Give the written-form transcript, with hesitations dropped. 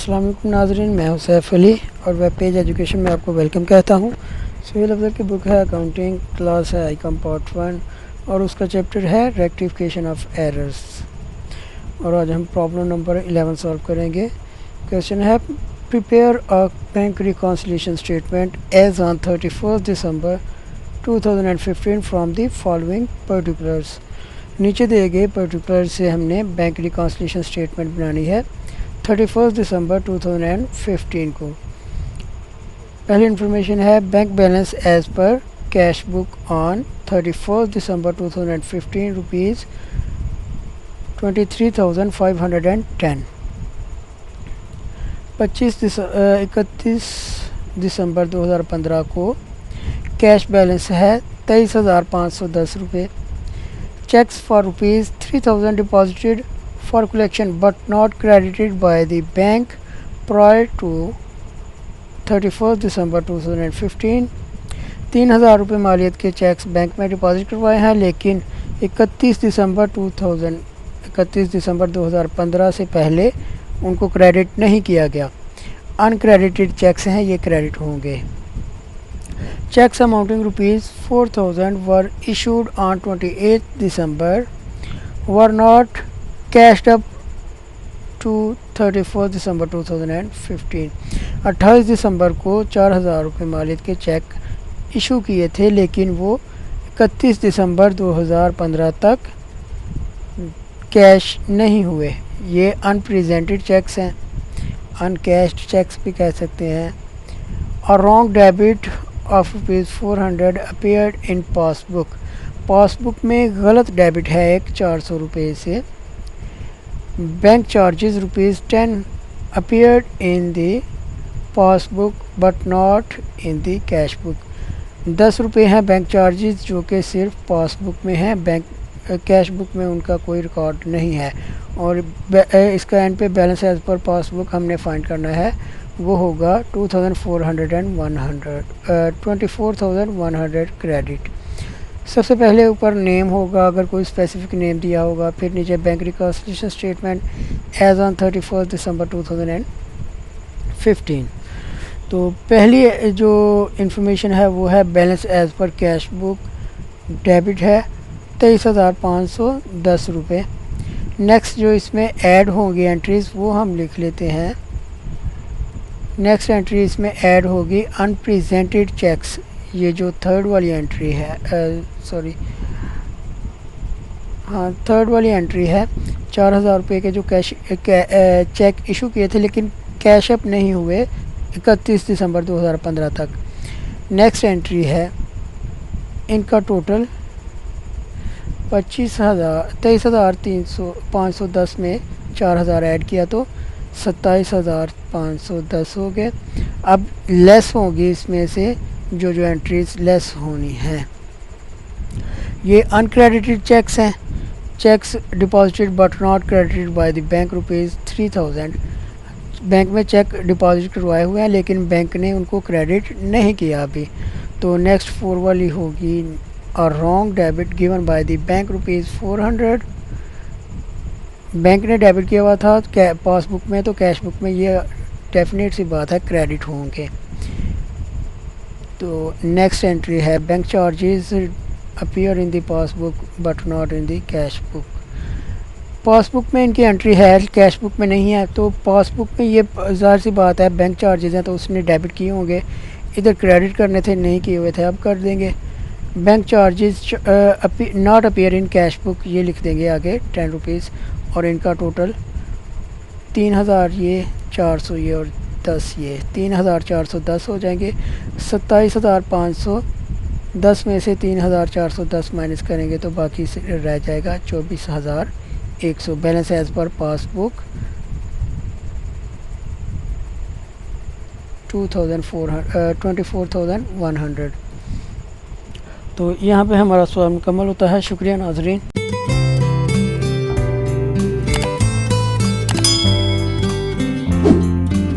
अस्सलाम वालेकुम नाज़रीन, मैं हूं सैफ अली और वेब पेज एजुकेशन में आपको वेलकम कहता हूं। सुहेल अफजल की बुक है अकाउंटिंग, क्लास है आईकॉम पार्ट 1 और उसका चैप्टर है रेक्टिफिकेशन ऑफ एरर्स। और आज हम प्रॉब्लम नंबर 11 सॉल्व करेंगे। क्वेश्चन है prepare a bank reconciliation statement as on 31 December 2015 from the following particulars. नीचे दिए गए पर्टिकुलर से हमने बैंक रिकॉन्सिलिएशन स्टेटमेंट बनानी है 31 दिसंबर 2015 को। पहली इन्फॉर्मेशन है bank balance as per cash book on 31 December 2015 rupees 23,510। 31 दिसंबर 2015 को कैश बैलेंस है 23,510 रुपये। Cheques for rupees 3,000 deposited for collection but not credited by the bank prior to 31 दिसंबर 2015। 3,000 रुपये मालियत के चेक्स बैंक में डिपॉजिट करवाए हैं लेकिन 31 दिसंबर 2015 से पहले उनको क्रेडिट नहीं किया गया। अनक्रेडिटेड चेक्स हैं, ये क्रेडिट होंगे। Cheques amounting rupees 4,000 were issued on 28 December were not cashed up to 31 दिसंबर 2015। 28 दिसंबर को 4,000 रुपये मालियत के चेक इशू किए थे लेकिन वो 31 दिसंबर 2015 तक कैश नहीं हुए। ये अनप्रेजेंटेड चेक्स हैं, अनकैश्ड चेक्स भी कह सकते हैं। और wrong debit of ₹400 appeared in passbook. Passbook में गलत डेबिट है एक 400 रुपये से। Bank charges ₹10 appeared in the passbook but not in the cash book. 10 रुपये हैं बैंक चार्जेस जो कि सिर्फ पासबुक में हैं, बैंक कैश बुक में उनका कोई रिकॉर्ड नहीं है। और इसका एंड पे बैलेंस एज पर पासबुक हमने फाइंड करना है, वो होगा 24,100 क्रेडिट। सबसे पहले ऊपर नेम होगा, अगर कोई स्पेसिफिक नेम दिया होगा, फिर नीचे bank reconciliation statement as on 31 दिसंबर 2015। तो पहली जो इंफॉर्मेशन है वो है balance as per cash book, debit है 23,510 रुपये। नेक्स्ट जो इसमें ऐड होंगी एंट्रीज़ वो हम लिख लेते हैं। नेक्स्ट एंट्री इसमें ऐड होगी अनप्रेजेंटेड चेक्स, ये जो थर्ड वाली एंट्री है, थर्ड वाली एंट्री है। 4,000 रुपये के जो चेक इशू किए थे लेकिन कैश अप नहीं हुए 31 दिसंबर 2015 तक। नेक्स्ट एंट्री है इनका टोटल 23,510 में 4,000 ऐड किया तो 27,510 हो गए। अब लेस होगी इसमें से जो एंट्रीज लेस होनी है। ये अनक्रेडिटेड चेक्स हैं। Checks deposited but not credited by the bank ₹3,000। Bank में चेक डिपॉजिट करवाए हुए हैं लेकिन बैंक ने उनको क्रेडिट नहीं किया अभी। तो नेक्स्ट 4 वाली होगी और wrong debit given by the bank ₹400। Bank ने डेबिट किया हुआ था पासबुक में, तो कैश बुक में ये डेफिनेट सी बात है क्रेडिट होंगे। तो नेक्स्ट एंट्री है bank charges appear in the passbook but not in the cash book. Passbook में इनकी एंट्री है, कैश बुक में नहीं है। तो पासबुक में ये ज़ाहिर सी बात है बैंक चार्जेस हैं तो उसने डेबिट किए होंगे, इधर क्रेडिट करने थे नहीं किए हुए थे, अब कर देंगे। Bank charges not appear in cash book, ये लिख देंगे आगे 10 रुपीज़। और इनका टोटल 3,000 ये, 400 ये और 10 ये, 3,410 हो जाएंगे। 27,510 में से 3,410 माइनस करेंगे तो बाकी से रह जाएगा 24,100। Balance as per passbook 24,100। तो यहाँ पे हमारा सवाल मुकम्मल होता है। शुक्रिया नाजरीन।